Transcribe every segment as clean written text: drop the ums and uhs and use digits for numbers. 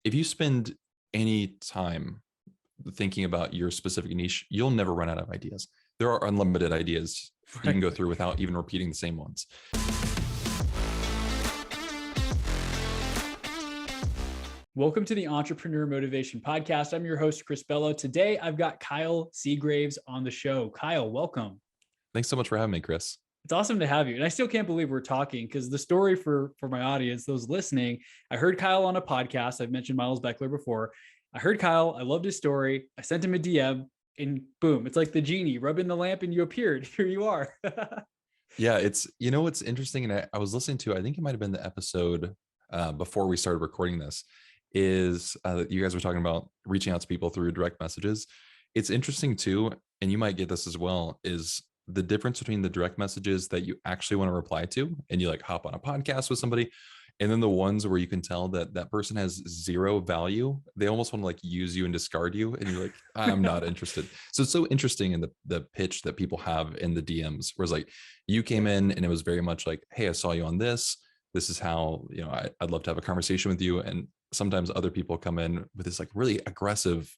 if you spend any time thinking about your specific niche, you'll never run out of ideas. There are unlimited ideas you can go through without even repeating the same ones. Welcome to the Entrepreneur Motivation Podcast. I'm your host, Chris Bello. Today, I've got Kyle Seagraves on the show. Kyle, welcome. Thanks so much for having me, Chris. It's awesome to have you. And I still can't believe we're talking because the story for my audience, those listening, I heard Kyle on a podcast. I've mentioned Miles Beckler before. I heard Kyle. I loved his story. I sent him a DM and boom, it's like the genie rubbing the lamp and you appeared. Here you are. Yeah, it's, what's interesting. And I was listening to, I think it might've been the episode before we started recording this, is you guys were talking about reaching out to people through direct messages. It's interesting too, and you might get this as well, is the difference between the direct messages that you actually want to reply to and you like hop on a podcast with somebody, and then the ones where you can tell that that person has zero value. They almost want to like use you and discard you, and you're like, I'm not interested. So it's so interesting in the pitch that people have in the DMs, where it's like you came in and it was very much like, hey, I saw you on this is how, I'd love to have a conversation with you. And sometimes other people come in with this like really aggressive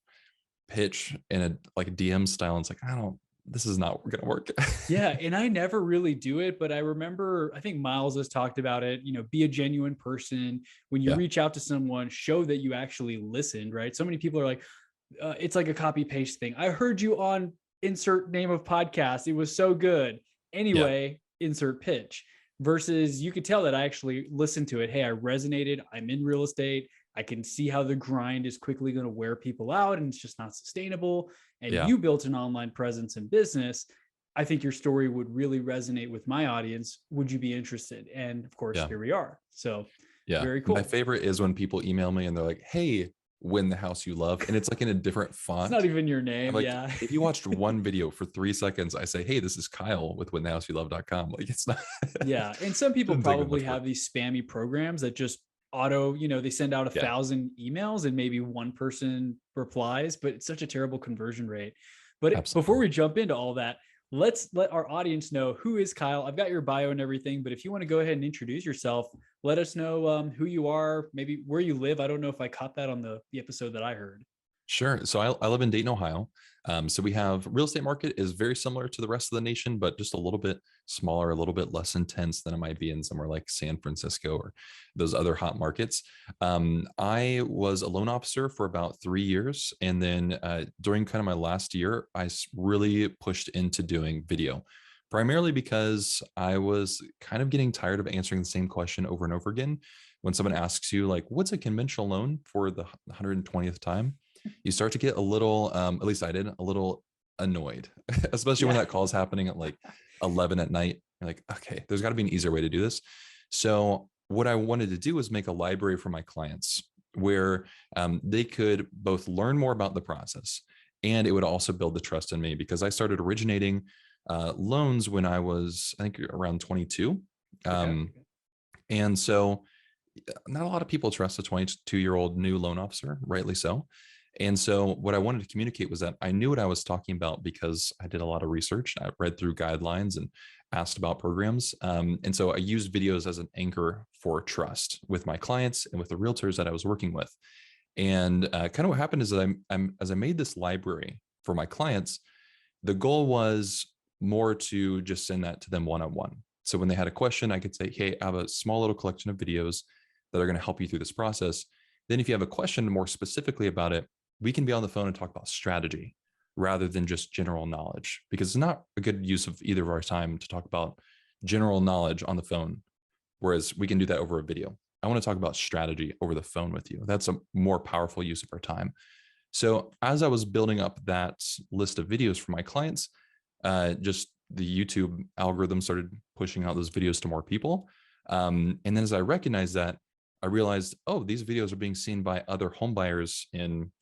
pitch in a like DM style, and it's like, this is not going to work. Yeah. And I never really do it, but I remember, I think Miles has talked about it, be a genuine person. When you reach out to someone, show that you actually listened, right? So many people are like, it's like a copy paste thing. I heard you on insert name of podcast. It was so good. Anyway, insert pitch. Versus you could tell that I actually listened to it. Hey, I resonated. I'm in real estate. I can see how the grind is quickly going to wear people out and it's just not sustainable. And you built an online presence and business. I think your story would really resonate with my audience. Would you be interested? And of course, here we are. So very cool. My favorite is when people email me and they're like, hey, win the house you love. And it's like in a different font. It's not even your name. Like, if you watched one video for 3 seconds, I say, hey, this is Kyle with winthehouseyoulove.com. Like it's not. Yeah. And some people probably have these spammy programs that just auto, they send out 1,000 emails and maybe one person replies, but it's such a terrible conversion rate. But before we jump into all that, let's let our audience know who is Kyle. I've got your bio and everything, but if you want to go ahead and introduce yourself, let us know who you are, maybe where you live. I don't know if I caught that on the episode that I heard. Sure. So I live in Dayton, Ohio. So we have real estate market is very similar to the rest of the nation, but just a little bit smaller, a little bit less intense than it might be in somewhere like San Francisco or those other hot markets. I was a loan officer for about 3 years. And then during kind of my last year, I really pushed into doing video, primarily because I was kind of getting tired of answering the same question over and over again. When someone asks you like, what's a conventional loan for the 120th time? You start to get a little, at least I did, a little annoyed, especially when that call is happening at like 11 at night. You're like, okay, there's got to be an easier way to do this. So what I wanted to do was make a library for my clients where they could both learn more about the process, and it would also build the trust in me, because I started originating loans when I was, I think, around 22. And so not a lot of people trust a 22-year-old new loan officer, rightly so. And so what I wanted to communicate was that I knew what I was talking about because I did a lot of research. I read through guidelines and asked about programs. And so I used videos as an anchor for trust with my clients and with the realtors that I was working with. And kind of what happened is that as I made this library for my clients, the goal was more to just send that to them one-on-one. So when they had a question, I could say, hey, I have a small little collection of videos that are going to help you through this process. Then if you have a question more specifically about it, we can be on the phone and talk about strategy rather than just general knowledge, because it's not a good use of either of our time to talk about general knowledge on the phone, whereas we can do that over a video. I want to talk about strategy over the phone with you. That's a more powerful use of our time. So as I was building up that list of videos for my clients, just the YouTube algorithm started pushing out those videos to more people. And then as I recognized that, I realized, oh, these videos are being seen by other home buyers in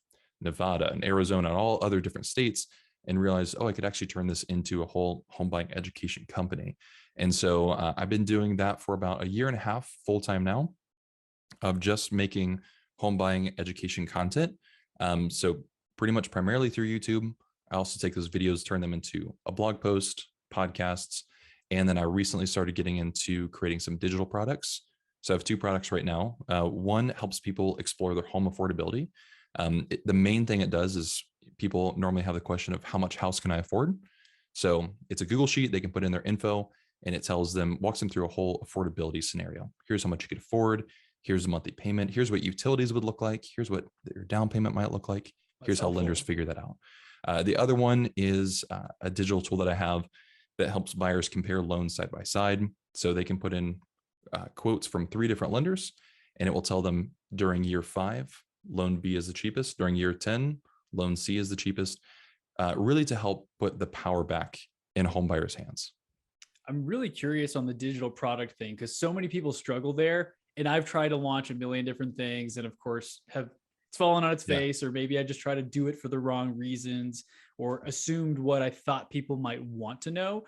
Nevada and Arizona and all other different states, and realized, oh, I could actually turn this into a whole home buying education company. And so I've been doing that for about 1.5 years full-time now, of just making home buying education content. So pretty much primarily through YouTube. I also take those videos, turn them into a blog post, podcasts, and then I recently started getting into creating some digital products So I have two products right now. One helps people explore their home affordability. The main thing it does is people normally have the question of how much house can I afford? So it's a Google sheet. They can put in their info and it tells them, walks them through a whole affordability scenario. Here's how much you could afford. Here's the monthly payment. Here's what utilities would look like. Here's what your down payment might look like. That's Here's how lenders helpful. figure that out. The other one is a digital tool that I have that helps buyers compare loans side by side. So they can put in quotes from 3 different lenders, and it will tell them during year 5, loan B is the cheapest. During year 10, loan C is the cheapest, really to help put the power back in home buyers' hands. I'm really curious on the digital product thing because so many people struggle there. And I've tried to launch a million different things and, of course, have it's fallen on its Yeah. face, or maybe I just try to do it for the wrong reasons or assumed what I thought people might want to know.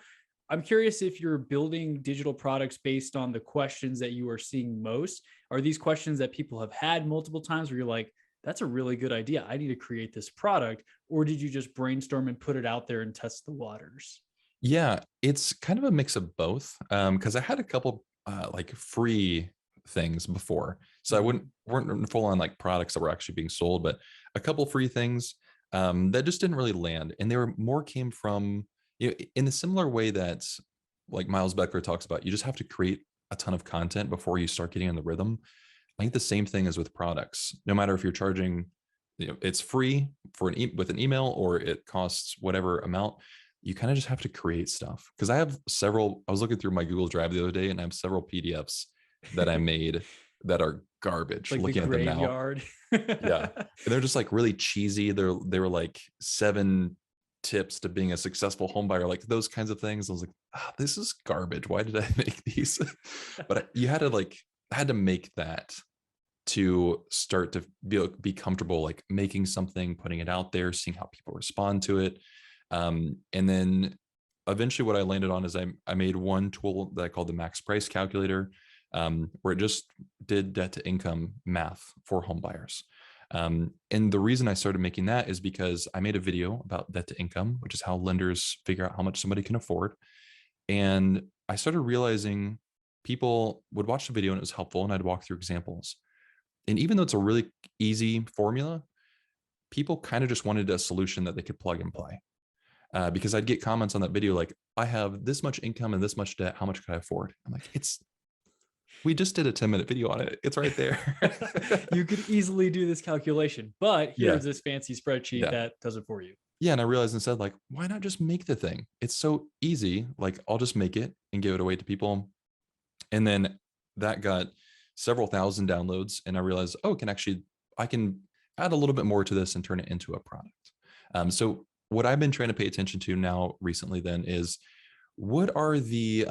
I'm curious if you're building digital products based on the questions that you are seeing most. Are these questions that people have had multiple times where you're like, that's a really good idea, I need to create this product? Or did you just brainstorm and put it out there and test the waters? Yeah, it's kind of a mix of both. Because I had a couple like free things before, so I wouldn't Mhm. weren't full on like products that were actually being sold, but a couple free things that just didn't really land, and they were more came from, you know, in the similar way that like Miles Beckler talks about. You just have to create a ton of content before you start getting in the rhythm. I think the same thing is with products. No matter if you're charging, you know, it's free for with an email or it costs whatever amount, you kind of just have to create stuff. Because I have several. I was looking through my Google Drive the other day, and I have several PDFs that I made that are garbage. Like the Looking at them now, graveyard. yeah, and they're just like really cheesy. They were like 7 tips to being a successful home buyer, like those kinds of things. I was like, this is garbage. Why did I make these? But you had to like, I had to make that to start to be comfortable, like making something, putting it out there, seeing how people respond to it. And then eventually what I landed on is I made one tool that I called the max price calculator, where it just did debt to income math for home buyers. And the reason I started making that is because I made a video about debt to income, which is how lenders figure out how much somebody can afford. And I started realizing people would watch the video and it was helpful, and I'd walk through examples. And even though it's a really easy formula, people kind of just wanted a solution that they could plug and play. Because I'd get comments on that video like, I have this much income and this much debt. How much could I afford? I'm like, we just did a 10-minute video on it. It's right there. You could easily do this calculation, but Yeah. here's this fancy spreadsheet Yeah. that does it for you. Yeah. And I realized instead, like, why not just make the thing? It's so easy. Like, I'll just make it and give it away to people. And then that got several thousand downloads. And I realized, oh, I can add a little bit more to this and turn it into a product. So what I've been trying to pay attention to now recently then is, what are the,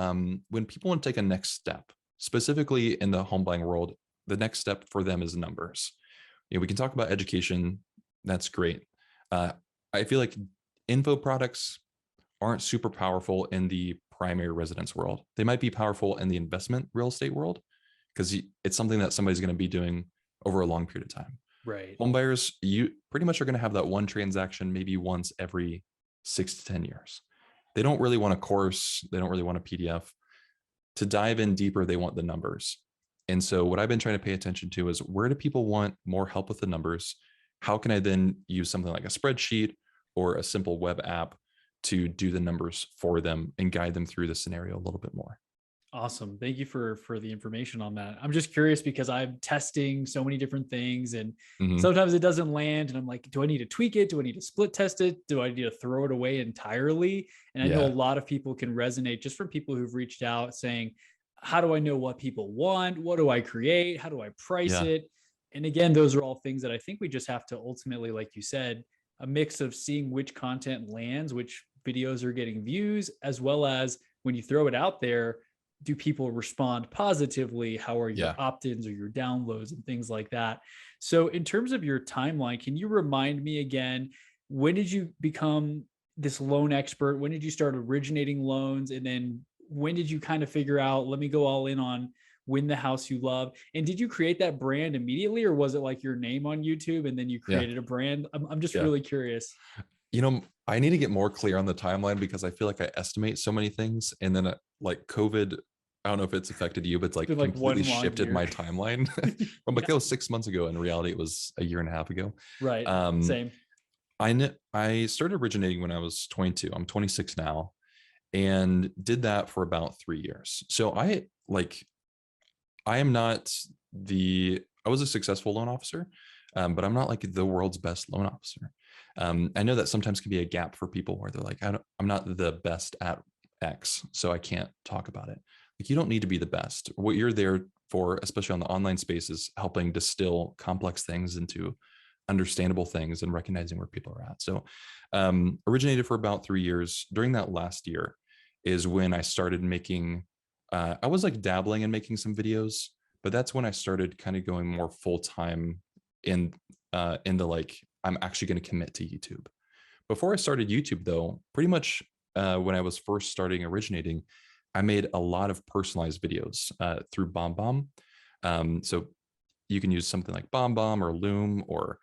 when people want to take a next step, specifically in the home buying world, the next step for them is numbers. You know, we can talk about education. That's great. I feel like info products aren't super powerful in the primary residence world. They might be powerful in the investment real estate world because it's something that somebody's going to be doing over a long period of time. Right. Home buyers, you pretty much are going to have that one transaction maybe once every 6 to 10 years. They don't really want a course. They don't really want a PDF. To dive in deeper, they want the numbers. And so what I've been trying to pay attention to is, where do people want more help with the numbers? How can I then use something like a spreadsheet or a simple web app to do the numbers for them and guide them through the scenario a little bit more? Awesome. Thank you for the information on that. I'm just curious because I'm testing so many different things and Mhm. sometimes it doesn't land and I'm like, do I need to tweak it? Do I need to split test it? Do I need to throw it away entirely? And I know a Yeah. lot of people can resonate just from people who've reached out saying, how do I know what people want? What do I create? How do I price Yeah. it? And again, those are all things that I think we just have to ultimately, like you said, a mix of seeing which content lands, which videos are getting views, as well as when you throw it out there, do people respond positively? How are your Yeah. opt-ins or your downloads and things like that? So in terms of your timeline, can you remind me again, when did you become this loan expert? When did you start originating loans? And then when did you kind of figure out, let me go all in on Win the House You Love? And did you create that brand immediately, or was it like your name on YouTube and then you Yeah. created a brand? I'm just Yeah. really curious. You know, I need to get more clear on the timeline because I feel like I estimate so many things. And then like COVID I don't know if it's affected you, but it's like Been like completely one long shifted year. my timeline. I'm like, Yeah. oh, 6 months ago. In reality, it was a year and a half ago. Right. Um, Same. I started originating when I was 22. I'm 26 now, and did that for about 3 years. So I am not I was a successful loan officer, but I'm not like the world's best loan officer. I know that sometimes can be a gap for people where they're like, I'm not the best at X, so I can't talk about it. Like, you don't need to be the best. What you're there for, especially on the online space, is helping distill complex things into understandable things and recognizing where people are at. So, originated for about 3 years. During that last year is when I started making. I was like dabbling in making some videos, but that's when I started kind of going more full time in into like, I'm actually going to commit to YouTube. Before I started YouTube, though, pretty much when I was first starting originating, I made a lot of personalized videos through BombBomb. So you can use something like BombBomb or Loom or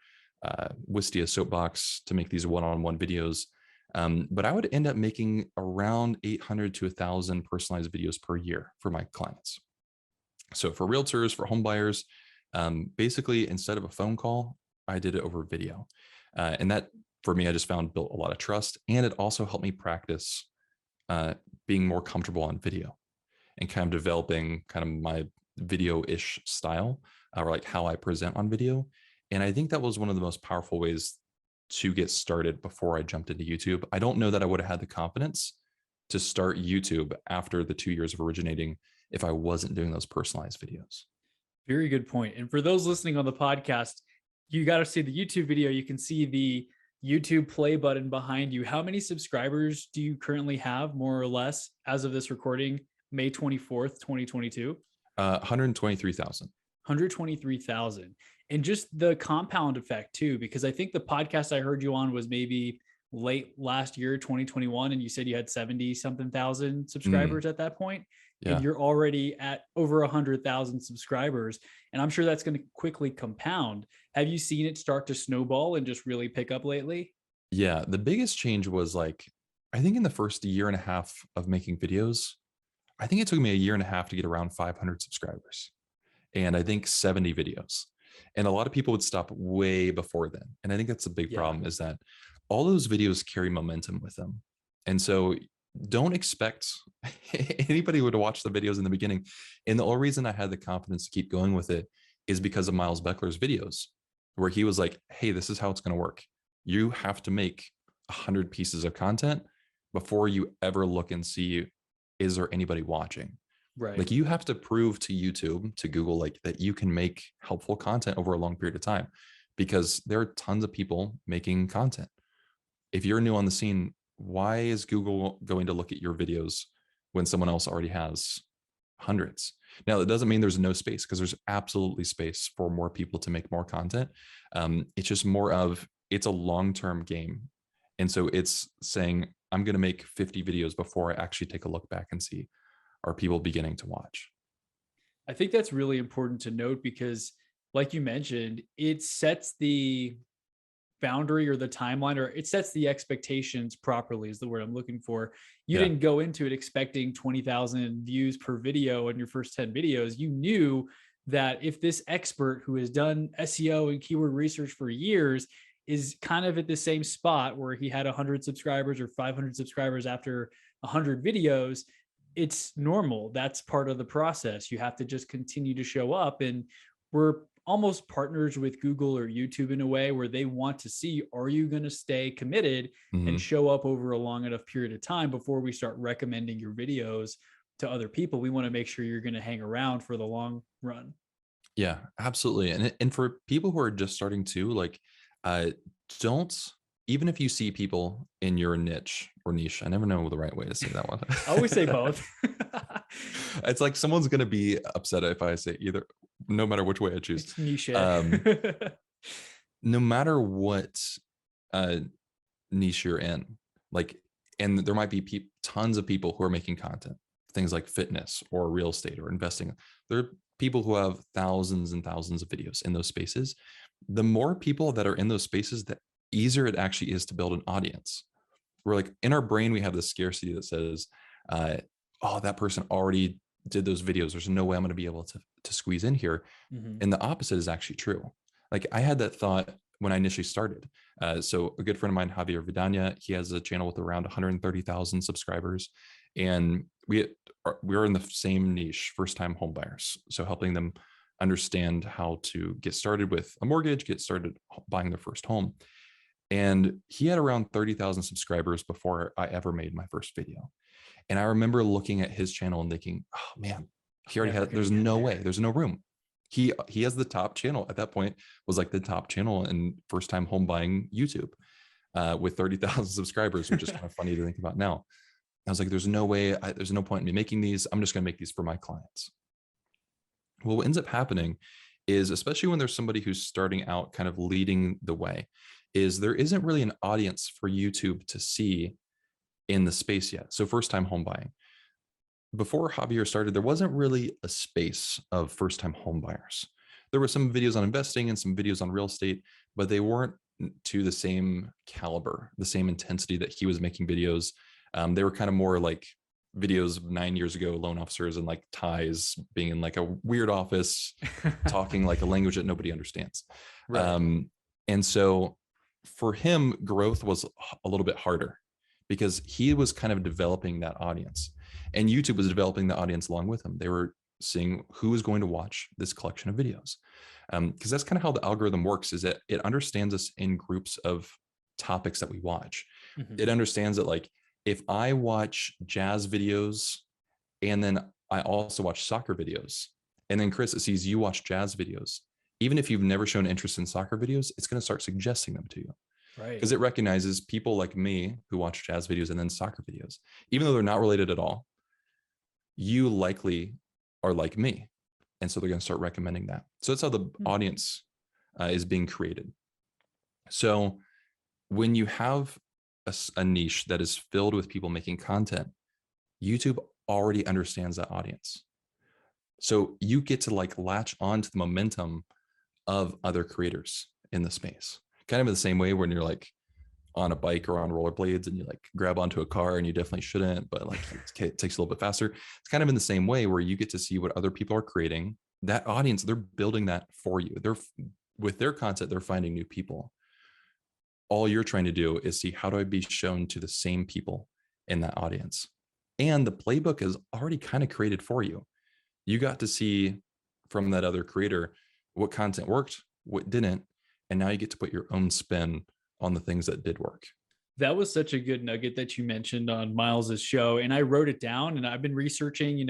Wistia Soapbox to make these one-on-one videos. But I would end up making around 800 to 1,000 personalized videos per year for my clients. So for realtors, for home buyers, basically instead of a phone call, I did it over video. And that, for me, I just found built a lot of trust. And it also helped me practice being more comfortable on video and kind of developing kind of my video-ish style, or like how I present on video. And I think that was one of the most powerful ways to get started before I jumped into YouTube. I don't know that I would have had the confidence to start YouTube after the 2 years of originating if I wasn't doing those personalized videos. Very good point. And for those listening on the podcast, you got to see the YouTube video. You can see the YouTube play button behind you. How many subscribers do you currently have, more or less, as of this recording, May 24th, 2022? 123,000. 123,000. And just the compound effect too, because I think the podcast I heard you on was maybe late last year, 2021, and you said you had 70 something thousand subscribers at that point, and Yeah. you're already at over 100,000 subscribers. And I'm sure that's going to quickly compound. Have you seen it start to snowball and just really pick up lately? Yeah. The biggest change was like, I think in the first year and a half of making videos, I think it took me a year and a half to get around 500 subscribers and I think 70 videos. And a lot of people would stop way before then. And I think that's a big Yeah. problem, is that all those videos carry momentum with them. And so don't expect anybody would watch the videos in the beginning. And the only reason I had the confidence to keep going with it is because of Miles Beckler's videos, where he was like, hey, this is how it's going to work. You have to make 100 pieces of content before you ever look and see, is there anybody watching? Right. Like, you have to prove to YouTube, to Google, like, that you can make helpful content over a long period of time, because there are tons of people making content. If you're new on the scene, why is Google going to look at your videos when someone else already has hundreds? Now, it doesn't mean there's no space, because there's absolutely space for more people to make more content. It's just more of, it's a long-term game. And so it's saying, I'm going to make 50 videos before I actually take a look back and see, are people beginning to watch? I think that's really important to note because, like you mentioned, it sets the boundary or the timeline, or it sets the expectations properly, is the word I'm looking for. You Yeah. didn't go into it expecting 20,000 views per video in your first 10 videos. You knew that if this expert who has done SEO and keyword research for years is kind of at the same spot where he had 100 subscribers or 500 subscribers after 100 videos, it's normal. That's part of the process. You have to just continue to show up. And we're almost partners with Google or YouTube in a way where they want to see, are you going to stay committed and show up over a long enough period of time before we start recommending your videos to other people? We want to make sure you're going to hang around for the long run. Yeah, absolutely. And for people who are just starting to, like, don't, even if you see people in your niche or niche, I never know the right way to say that one. I always say both. It's like someone's going to be upset if I say either, no matter which way I choose. It's niche. No matter what niche you're in, like, and there might be tons of people who are making content, things like fitness or real estate or investing. There are people who have thousands and thousands of videos in those spaces. The more people that are in those spaces, the easier it actually is to build an audience. We're like, in our brain, we have this scarcity that says, oh, that person already did those videos. There's no way I'm going to be able to squeeze in here. Mhm. And the opposite is actually true. Like I had that thought when I initially started. So a good friend of mine, Javier Vidania, he has a channel with around 130,000 subscribers. And we're in the same niche, first time home buyers. So helping them understand how to get started with a mortgage, get started buying their first home. And he had around 30,000 subscribers before I ever made my first video. And I remember looking at his channel and thinking, oh man, he already Never had, gonna there's get no way, there. there's no room. He has the top channel at that point, was like the top channel in first time home buying YouTube, with 30,000 subscribers, which is kind of funny to think about now. I was like, there's no way, there's no point in me making these. I'm just going to make these for my clients. Well, what ends up happening is, especially when there's somebody who's starting out kind of leading the way, is there isn't really an audience for YouTube to see in the space yet. So first time home buying. Before Javier started, there wasn't really a space of first time home buyers. There were some videos on investing and some videos on real estate, but they weren't to the same caliber, the same intensity that he was making videos. They were kind of more like videos of 9 years ago, loan officers and like ties being in like a weird office, talking like a language that nobody understands. Right. And so for him, growth was a little bit harder because he was kind of developing that audience, and YouTube was developing the audience along with him. They were seeing who is going to watch this collection of videos. Because that's kind of how the algorithm works, is that it understands us in groups of topics that we watch. Mhm. It understands that like, if I watch jazz videos and then I also watch soccer videos, and then Chris, it sees you watch jazz videos, even if you've never shown interest in soccer videos, it's going to start suggesting them to you Right. because it recognizes people like me who watch jazz videos and then soccer videos. Even though they're not related at all, you likely are like me. And so they're going to start recommending that. So that's how the Hmm. audience is being created. So when you have a niche that is filled with people making content, YouTube already understands that audience. So you get to like latch on to the momentum of other creators in the space. Kind of in the same way when you're like on a bike or on rollerblades and you like grab onto a car and you definitely shouldn't, but like it takes a little bit faster. It's kind of in the same way where you get to see what other people are creating. That audience, they're building that for you. They're with their content, they're finding new people. All you're trying to do is see, how do I be shown to the same people in that audience? And the playbook is already kind of created for you. You got to see from that other creator what content worked, what didn't, and now you get to put your own spin on the things that did work. That was such a good nugget that you mentioned on Miles's show. And I wrote it down, and I've been researching,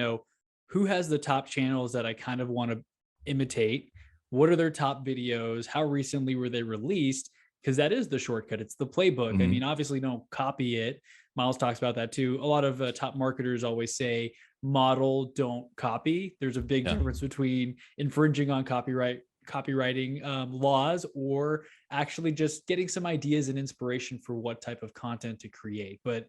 who has the top channels that I kind of want to imitate? What are their top videos? How recently were they released? Because that is the shortcut. It's the playbook. I Mm-hmm. mean, obviously, don't copy it. Miles talks about that too. A lot of top marketers always say, model, don't copy. There's a big Yeah. difference between infringing on copywriting laws, or actually just getting some ideas and inspiration for what type of content to create. But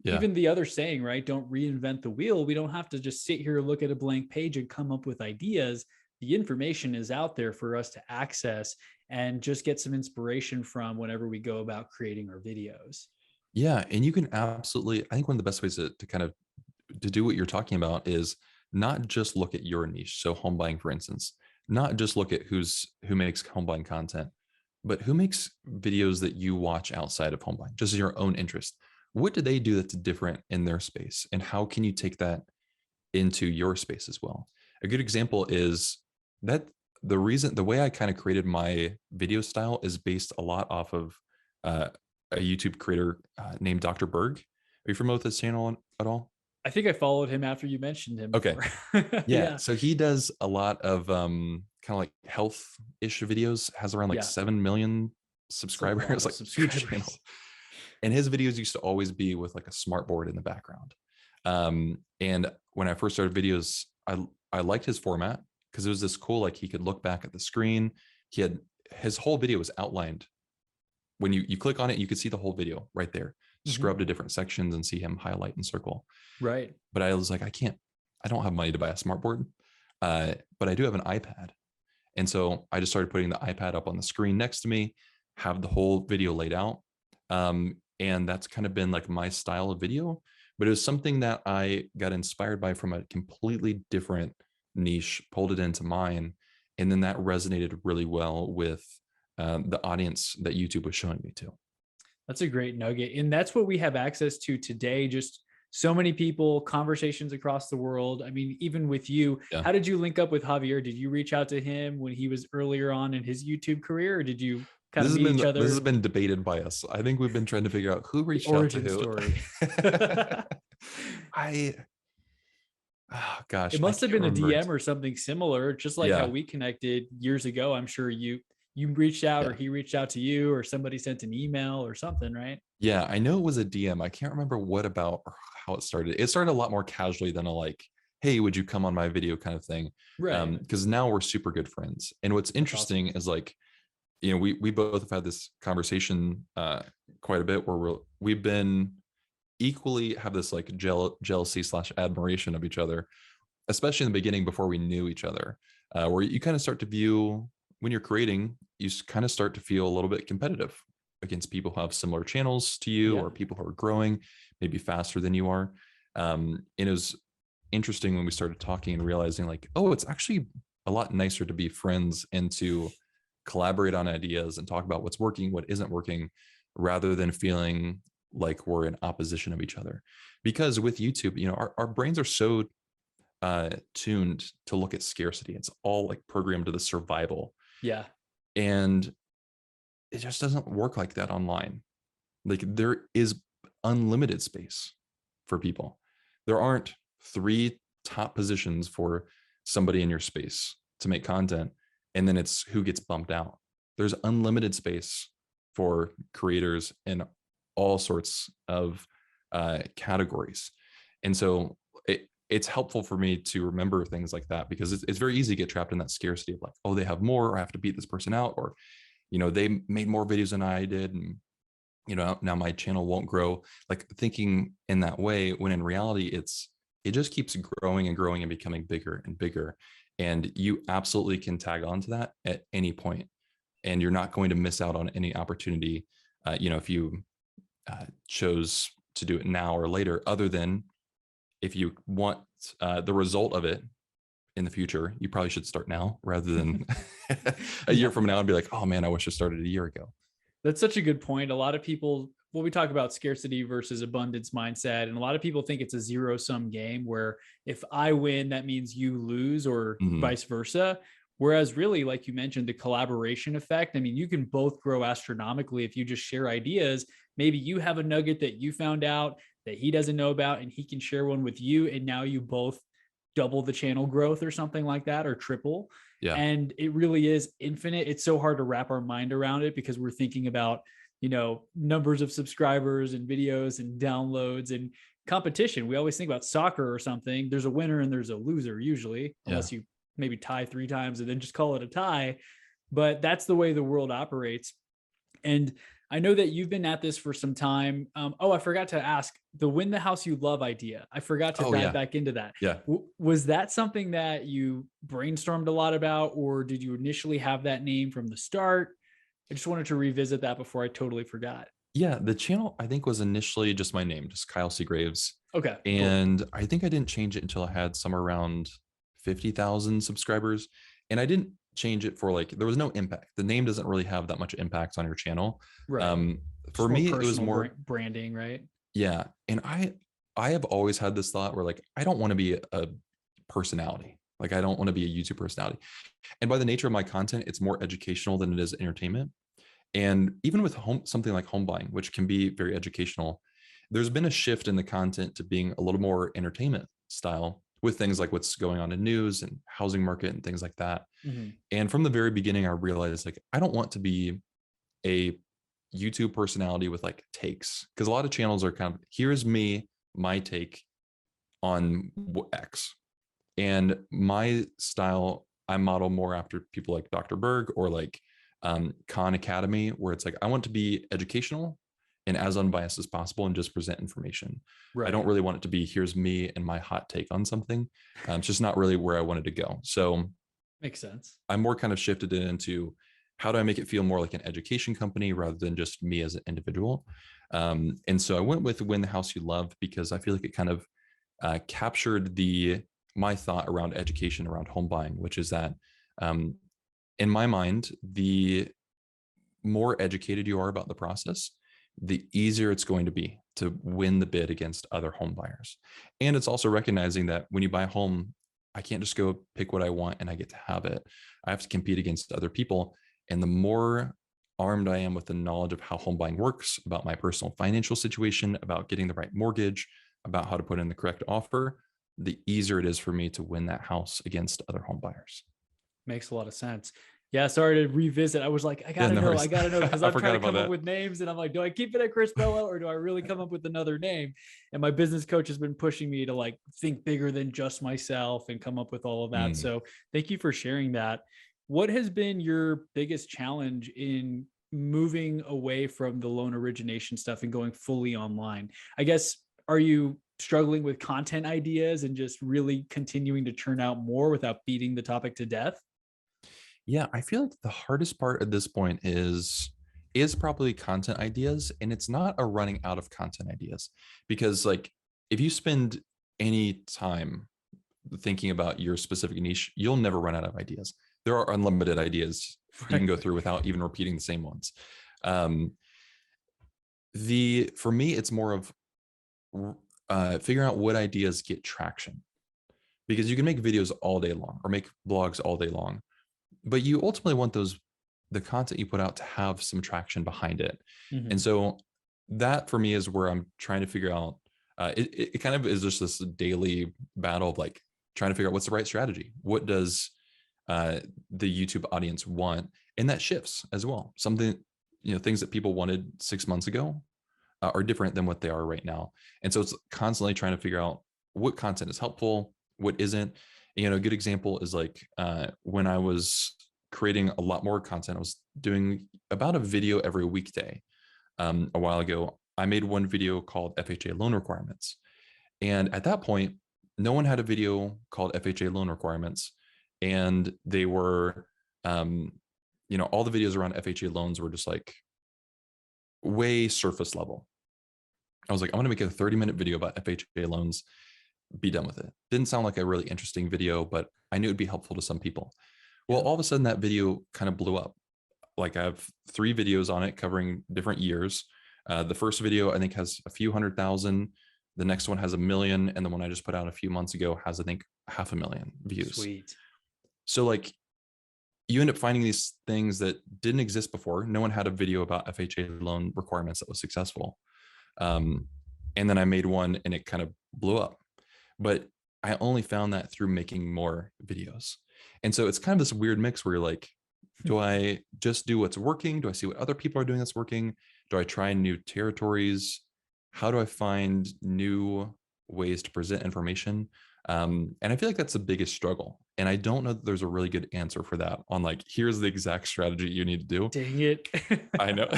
Yeah. even the other saying, right? Don't reinvent the wheel. We don't have to just sit here, look at a blank page and come up with ideas. The information is out there for us to access and just get some inspiration from whenever we go about creating our videos. Yeah. And you can absolutely, I think one of the best ways to kind of to do what you're talking about is not just look at your niche. So home buying, for instance, not just look at who makes home buying content, but who makes videos that you watch outside of home buying, just your own interest. What do they do that's different in their space? And how can you take that into your space as well? A good example is that the way I kind of created my video style is based a lot off of uh, a YouTube creator named Dr. Berg. Are you familiar with his channel at all? I think I followed him after you mentioned him Okay. before. Yeah. Yeah. So he does a lot of kind of like health-ish videos, has around like Yeah. 7 million It's a lot subscribers, of like huge channel. subscribers. And his videos used to always be with like a smart board in the background. And when I first started videos, I liked his format because it was this cool, like he could look back at the screen. He had his whole video was outlined. When you click on it, you could see the whole video right there, scrub to different sections and see him highlight and circle. Right. But I was like, I don't have money to buy a smart board, but I do have an iPad. And so I just started putting the iPad up on the screen next to me, have the whole video laid out. And that's kind of been like my style of video but it was something that I got inspired by from a completely different niche, pulled it into mine. And then that resonated really well with the audience that YouTube was showing me to. That's a great nugget. And that's what we have access to today. Just so many people, conversations across the world. I mean, even with you, Yeah. how did you link up with Javier? Did you reach out to him when he was earlier on in his YouTube career, or did you kind of meet each This other? has been debated by us. I think we've been trying to figure out who The reached out to origin who. story. I oh gosh, It I must have can't been a remember. DM or something similar, just like how Yeah. we connected years ago. I'm sure you reached out, or Yeah. he reached out to you, or somebody sent an email or something, right? Yeah. I know it was a DM. I can't remember what about or how it started. It started a lot more casually than a like, hey, would you come on my video kind of thing? Right. Because now we're super good friends. And what's That's awesome. interesting is like, you know, we both have had this conversation quite a bit where we've been equally have this like jealousy slash admiration of each other, especially in the beginning before we knew each other, where you kind of start to view when you're creating, you kind of start to feel a little bit competitive against people who have similar channels to you Yeah. or people who are growing maybe faster than you are. And it was interesting when we started talking and realizing like, oh, it's actually a lot nicer to be friends and to collaborate on ideas and talk about what's working, what isn't working, rather than feeling like we're in opposition of each other. Because with YouTube, you know, our brains are so tuned to look at scarcity. It's all like programmed to the survival. Yeah. And it just doesn't work like that online. Like there is unlimited space for people. There aren't three top positions for somebody in your space to make content, and then it's who gets bumped out. There's unlimited space for creators in all sorts of categories. And so it's helpful for me to remember things like that because it's very easy to get trapped in that scarcity of like, oh, they have more, or I have to beat this person out, or, you know, they made more videos than I did. And, you know, now my channel won't grow, like thinking in that way, when in reality, it just keeps growing and growing and becoming bigger and bigger. And you absolutely can tag on to that at any point, and you're not going to miss out on any opportunity, you know, if you chose to do it now or later, other than if you want the result of it in the future, you probably should start now rather than a year Yeah. from now and be like, oh man, I wish I started a year ago. That's such a good point. A lot of people, well, we talk about scarcity versus abundance mindset, and a lot of people think it's a zero sum game where if I win, that means you lose, or Mm-hmm. vice versa. Whereas, really, like you mentioned, the collaboration effect, I mean, you can both grow astronomically if you just share ideas. Maybe you have a nugget that you found out that he doesn't know about, and he can share one with you. And now you both double the channel growth or something like that, or triple. Yeah. And it really is infinite. It's so hard to wrap our mind around it because we're thinking about, you know, numbers of subscribers and videos and downloads and competition. We always think about soccer or something. There's a winner and there's a loser usually, Yeah. unless you maybe tie 3 times and then just call it a tie. But that's the way the world operates. And I know that you've been at this for some time. I forgot to ask, the Win the House You Love idea. I forgot to Oh dive yeah. back into that. Yeah. Was that something that you brainstormed a lot about, or did you initially have that name from the start? I just wanted to revisit that before I totally forgot. Yeah. The channel, I think, was initially just my name, just Kyle Seagraves. Okay, cool. And I think I didn't change it until I had somewhere around 50,000 subscribers. And I didn't change it for like, there was no impact. The name doesn't really have that much impact on your channel. Right. Um, for Just more me, it was personal more, branding, right? yeah. And I have always had this thought where like, I don't want to be a personality. Like, I don't want to be a YouTube personality. And by the nature of my content, it's more educational than it is entertainment. And even with something like home buying, which can be very educational, there's been a shift in the content to being a little more entertainment style with things like what's going on in news and housing market and things like that. Mm-hmm. And from the very beginning, I realized like, I don't want to be a YouTube personality with like takes, because a lot of channels are kind of, here's me, my take on X. And my style, I model more after people like Dr. Berg or like Khan Academy, where it's like, I want to be educational and as unbiased as possible and just present information. I don't Right. really want it to be, here's me and my hot take on something. It's just not really where I wanted to go. So Makes sense. I more kind of shifted it into, how do I make it feel more like an education company rather than just me as an individual? And so I went with Win the House You Love because I feel like it kind of captured my thought around education around home buying, which is that um, in my mind, the more educated you are about the process, the easier it's going to be to win the bid against other home buyers. And it's also recognizing that when you buy a home, I can't just go pick what I want and I get to have it. I have to compete against other people. And the more armed I am with the knowledge of how home buying works, about my personal financial situation, about getting the right mortgage, about how to put in the correct offer, the easier it is for me to win that house against other home buyers. Makes a lot of sense. Yeah, sorry to revisit. I was like, I Yeah, gotta no know, worries. because I I'm forgot trying to about come up that. with names, and I'm like, do I keep it at Chris Bella or do I really come up with another name? And my business coach has been pushing me to like think bigger than just myself and come up with all of that. Mm. So thank you for sharing that. What has been your biggest challenge in moving away from the loan origination stuff and going fully online? I guess, are you struggling with content ideas and just really continuing to churn out more without beating the topic to death? Yeah, I feel like the hardest part at this point is probably content ideas, and it's not a running out of content ideas, because like if you spend any time thinking about your specific niche, you'll never run out of ideas. There are unlimited ideas you can Right. go through without even repeating the same ones. Um, the For me, it's more of figuring out what ideas get traction, because you can make videos all day long or make blogs all day long, but you ultimately want the content you put out to have some traction behind it. And Mhm. so that for me is where I'm trying to figure out. It kind of is just this daily battle of like trying to figure out what's the right strategy. What does uh, the YouTube audience want? And that shifts as well. Something, things that people wanted 6 months ago are different than what they are right now. And so it's constantly trying to figure out what content is helpful, what isn't. A good example is like when I was creating a lot more content, I was doing about a video every weekday. A while ago, I made one video called FHA loan requirements. And at that point, no one had a video called FHA loan requirements. And they were, all the videos around FHA loans were just like way surface level. I was like, I'm going to make a 30-minute video about FHA loans, be done with it. Didn't sound like a really interesting video, but I knew it'd be helpful to some people. Well, Yeah. all of a sudden that video kind of blew up. Like I have 3 videos on it covering different years. The first video I think has a few 100,000. The next one has 1 million. And the one I just put out a few months ago has, I think, 500,000 views. Sweet. So like you end up finding these things that didn't exist before. No one had a video about FHA loan requirements that was successful. Um, and then I made one and it kind of blew up. But I only found that through making more videos. And so it's kind of this weird mix where you're like, do I just do what's working? Do I see what other people are doing that's working? Do I try new territories? How do I find new ways to present information? And I feel like that's the biggest struggle. And I don't know that there's a really good answer for that on like, here's the exact strategy you need to do. Dang it. I know.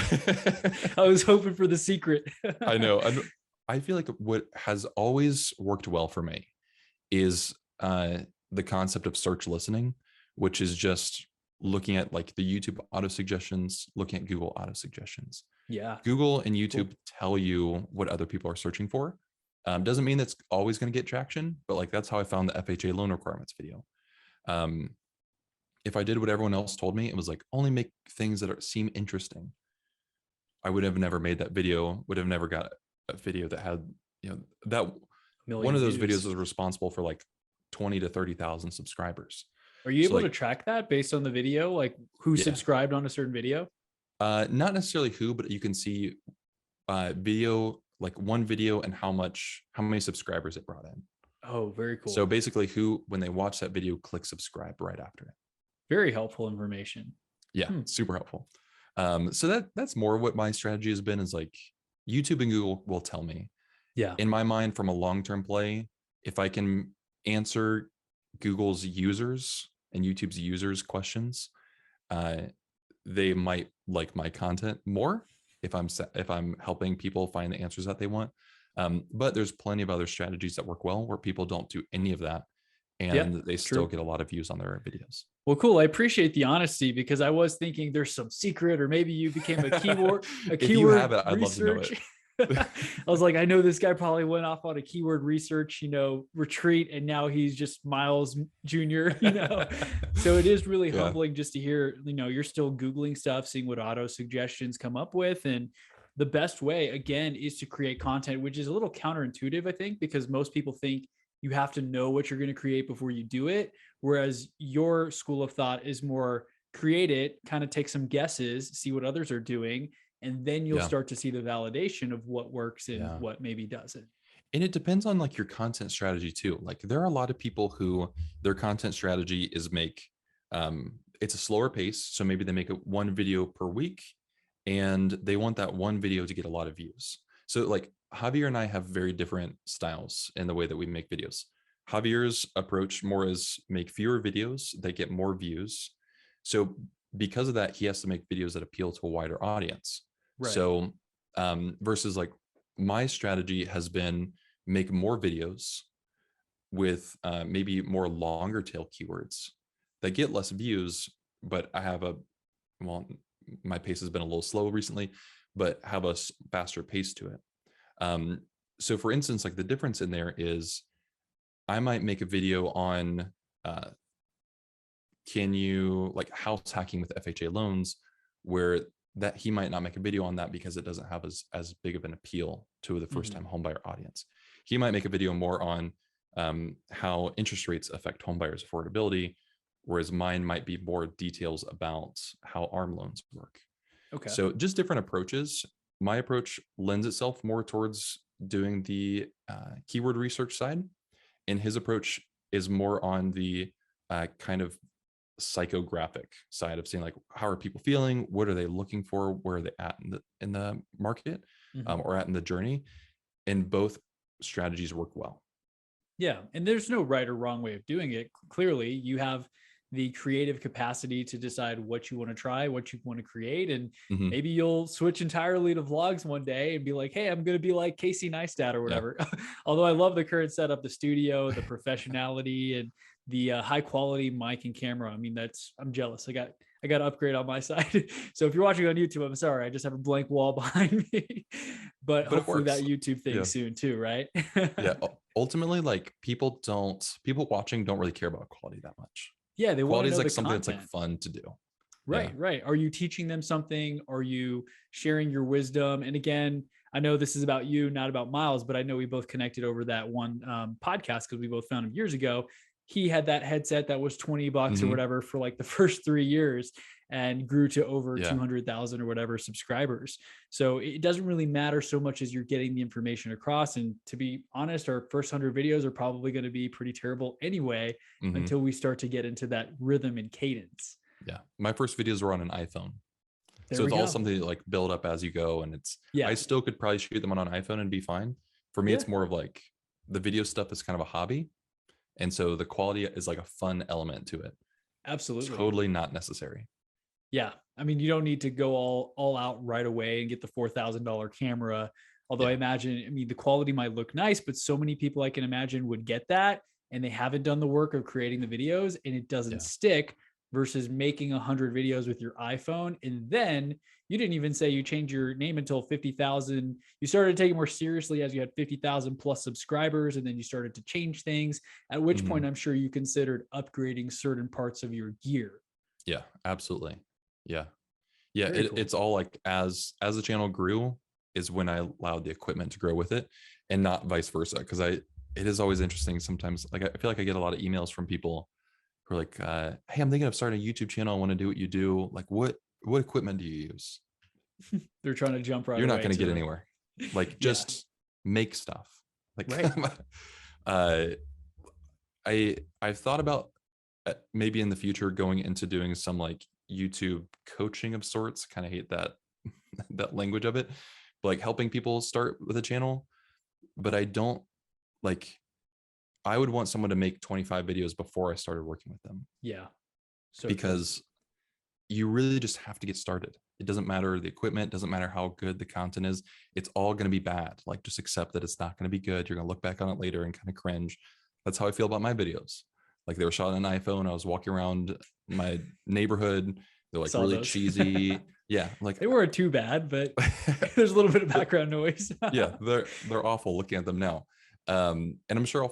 I was hoping for the secret. I know. I feel like what has always worked well for me is the concept of search listening, which is just looking at like the YouTube auto suggestions, looking at Google auto suggestions. Yeah. Google and YouTube Cool. tell you what other people are searching for. Doesn't mean that's always going to get traction, but like that's how I found the FHA loan requirements video. Um, if I did what everyone else told me, it was like only make things that seem interesting, I would have never made that video, would have never got a video that had, that one Million of those views. videos was responsible for like 20 to 30,000 subscribers. Are you So able to like, track that based on the video? Like who yeah, subscribed on a certain video? not necessarily who, but you can see video, like one video and how many subscribers it brought in. Oh, very So cool. basically who, when they watch that video, click subscribe right after it. Very helpful information. Yeah, Hmm. super helpful. So that's more what my strategy has been, is like YouTube and Google will tell me. Yeah. In my mind, from a long-term play, if I can answer Google's users and YouTube's users questions, uh, they might like my content more if I'm helping people find the answers that they want. But there's plenty of other strategies that work well where people don't do any of that Yeah. and they still True. get a lot of views on their videos. Well, cool. I appreciate the honesty because I was thinking there's some secret, or maybe you became a If you have keyword it, I'd love to know research. it. I was like, I know this guy probably went off on a keyword research, retreat, and now he's just Miles Jr. So it is really Yeah. humbling just to hear, you're still Googling stuff, seeing what auto suggestions come up with. And the best way, again, is to create content, which is a little counterintuitive, I think, because most people think you have to know what you're going to create before you do it. Whereas your school of thought is more create it, kind of take some guesses, see what others are doing, and then you'll Yeah. start to see the validation of what works and Yeah. what maybe doesn't. And it depends on like your content strategy too. Like there are a lot of people who their content strategy is it's a slower pace. So maybe they make one video per week and they want that one video to get a lot of views. So like Javier and I have very different styles in the way that we make videos. Javier's approach more is make fewer videos that get more views. So because of that, he has to make videos that appeal to a wider audience. Right. So versus like my strategy has been make more videos with maybe more longer tail keywords that get less views, but I have my pace has been a little slow recently, but have a faster pace to it. So for instance, like the difference in there is I might make a video on can you like house hacking with FHA loans, where that he might not make a video on that because it doesn't have as big of an appeal to the first time homebuyer audience. He might make a video more on how interest rates affect homebuyers' affordability, whereas mine might be more details about how ARM loans work. Okay. So just different approaches. My approach lends itself more towards doing the keyword research side, and his approach is more on the kind of psychographic side of seeing like how are people feeling, what are they looking for, where are they at in the market or at in the journey, and both strategies work well. Yeah, and there's no right or wrong way of doing it. Clearly you have the creative capacity to decide what you want to try, what you want to create, and maybe you'll switch entirely to vlogs one day and be like, hey, I'm going to be like Casey Neistat or whatever. Yeah. Although I love the current setup, the studio, the professionality, and the high quality mic and camera. I mean, I'm jealous. I got to upgrade on my side. So if you're watching on YouTube, I'm sorry, I just have a blank wall behind me, but hopefully that YouTube thing soon too, right? Yeah. Ultimately, like people watching don't really care about quality that much. Yeah, they want to know like the something content. that's like fun to do. Right, right. Are you teaching them something? Are you sharing your wisdom? And again, I know this is about you, not about Miles, but I know we both connected over that one podcast because we both found him years ago. He had that headset that was $20 or whatever for like the first 3 years and grew to over 200,000 or whatever subscribers. So it doesn't really matter so much as you're getting the information across. And to be honest, our first 100 videos are probably going to be pretty terrible anyway, until we start to get into that rhythm and cadence. Yeah. My first videos were on an iPhone. So it's all something that like build up as you go. And I still could probably shoot them on an iPhone and be fine. For me, it's more of like the video stuff is kind of a hobby. And so the quality is like a fun element to it. Absolutely. Totally not necessary. Yeah. I mean, you don't need to go all out right away and get the $4,000 camera. Although I imagine, the quality might look nice, but so many people I can imagine would get that and they haven't done the work of creating the videos and it doesn't stick, versus making 100 videos with your iPhone. And then you didn't even say you changed your name until 50,000. You started to take it more seriously as you had 50,000 plus subscribers. And then you started to change things, at which point I'm sure you considered upgrading certain parts of your gear. Yeah, absolutely. Yeah. Yeah. It's all like as the channel grew is when I allowed the equipment to grow with it, and not vice versa. Cause it is always interesting sometimes. Like I feel like I get a lot of emails from people who are like, hey, I'm thinking of starting a YouTube channel. I want to do what you do. Like what equipment do you use? They're trying to jump right You're not away going to get anywhere. Like just make stuff. Like I've thought about maybe in the future going into doing some like YouTube coaching of sorts. Kind of hate that language of it, but like helping people start with a channel. But I don't like, I would want someone to make 25 videos before I started working with them. Yeah. So because you really just have to get started. It doesn't matter the equipment, doesn't matter how good the content is. It's all going to be bad. Like just accept that it's not going to be good. You're going to look back on it later and kind of cringe. That's how I feel about my videos. Like they were shot on an iPhone. I was walking around my neighborhood. They're like really cheesy. Yeah, like They weren't too bad, but there's a little bit of background noise. yeah, they're awful looking at them now. And I'm sure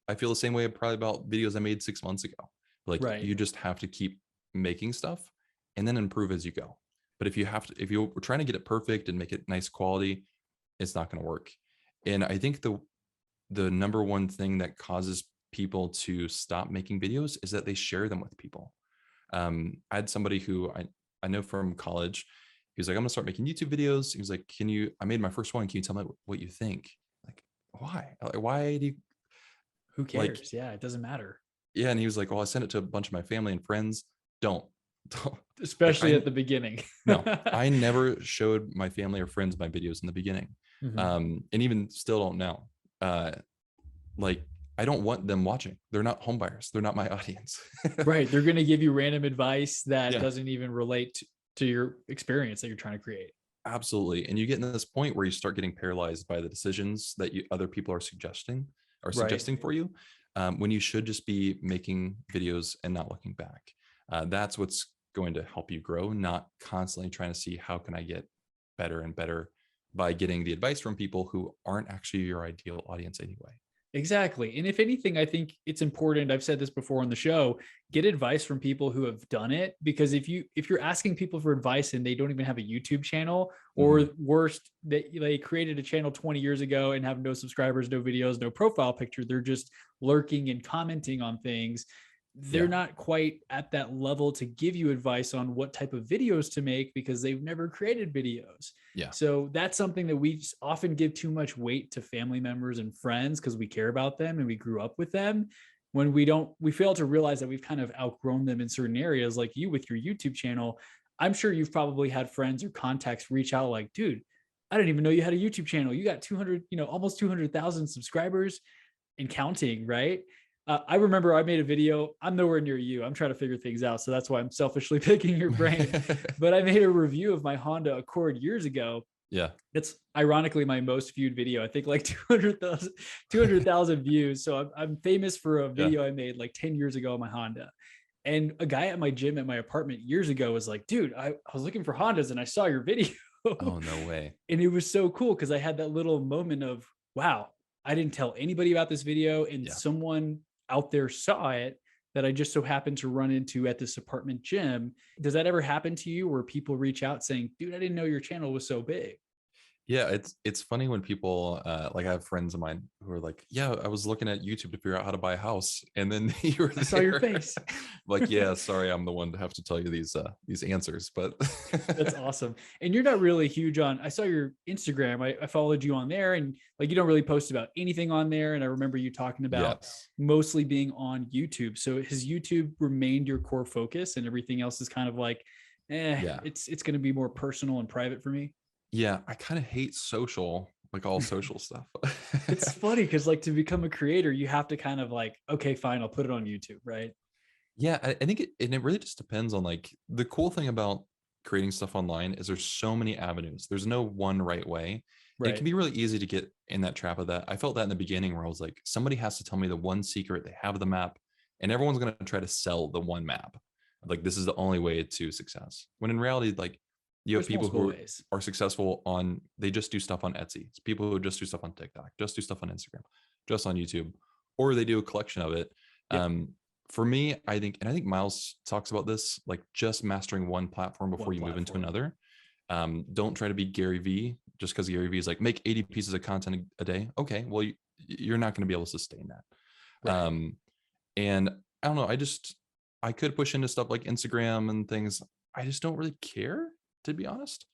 I feel the same way probably about videos I made 6 months ago. Like Right. you just have to keep making stuff and then improve as you go. But if you're trying to get it perfect and make it nice quality, it's not going to work. And I think the number one thing that causes people to stop making videos is that they share them with people. I had somebody who I know from college. He was like, I'm gonna start making YouTube videos. He was like, I made my first one. Can you tell me what you think? Like, why? Like, why do you Who like, cares? Yeah, it doesn't matter. yeah. And he was like, well, I sent it to a bunch of my family and friends. Don't, don't like, Especially at the beginning. no, I never showed my family or friends my videos in the beginning. Mhm. And even still don't now. Uh, like, I don't want them watching. They're not home buyers. They're not my audience. Right. They're going to give you random advice that Yeah. doesn't even relate to your experience that you're trying to create. Absolutely. And you get in this point where you start getting paralyzed by the decisions that other people are Right. suggesting for you, when you should just be making videos and not looking back. That's what's going to help you grow, not constantly trying to see how can I get better and better by getting the advice from people who aren't actually your ideal audience anyway. Exactly. And if anything, I think it's important. I've said this before on the show, get advice from people who have done it, because if you're asking people for advice and they don't even have a YouTube channel, or Mhm. worst, they created a channel 20 years ago and have no subscribers, no videos, no profile picture, they're just lurking and commenting on things. They're Yeah. not quite at that level to give you advice on what type of videos to make because they've never created videos. Yeah. So that's something that we often give too much weight to family members and friends because we care about them and we grew up with them. When we fail to realize that we've kind of outgrown them in certain areas, like you with your YouTube channel. I'm sure you've probably had friends or contacts reach out like, dude, I didn't even know you had a YouTube channel. You got 200, almost 200,000 subscribers and counting, right? I remember I made a video. I'm nowhere near you. I'm trying to figure things out. So that's why I'm selfishly picking your brain. But I made a review of my Honda Accord years ago. Yeah. It's ironically my most viewed video. I think like 200,000 views. So I'm famous for a Yeah. video I made like 10 years ago on my Honda. And a guy at my gym at my apartment years ago was like, dude, I was looking for Hondas and I saw your video. Oh, no way. And it was so cool because I had that little moment of, wow, I didn't tell anybody about this video and Yeah. someone out there saw it that I just so happened to run into at this apartment gym. Does that ever happen to you where people reach out saying, dude, I didn't know your channel was so big? Yeah, it's funny when people like I have friends of mine who are like, yeah, I was looking at YouTube to figure out how to buy a house, and then you were I saw your there. face. Like, yeah, sorry, I'm the one to have to tell you these answers, but That's awesome. And you're not really huge on, I saw your Instagram. I followed you on there and like, you don't really post about anything on there. And I remember you talking about yes, mostly being on YouTube. So has YouTube remained your core focus and everything else is kind of like, yeah, it's going to be more personal and private for me? yeah. I kind of hate social, like all social stuff. It's funny because like to become a creator, you have to kind of like, okay, fine, I'll put it on YouTube, right? Yeah, I think it really just depends on like the cool thing about creating stuff online is there's so many avenues. There's no one right way. And it can Right. be really easy to get in that trap of that. I felt that in the beginning where I was like, somebody has to tell me the one secret. They have the map, and everyone's going to try to sell the one map. Like this is the only way to success. When in reality, like you have There's people multiple who ways. are successful on they just do stuff on Etsy. It's people who just do stuff on TikTok, just do stuff on Instagram, just on YouTube, or they do a collection of it. Yep. Um, for me, I think Miles talks about this, like just mastering one platform before One you move into platform. another. Don't try to be Gary V just because Gary V is like make 80 pieces of content a day. Okay, well, you're not going to be able to sustain that. Right. And I don't know. I could push into stuff like Instagram and things. I just don't really care, to be honest.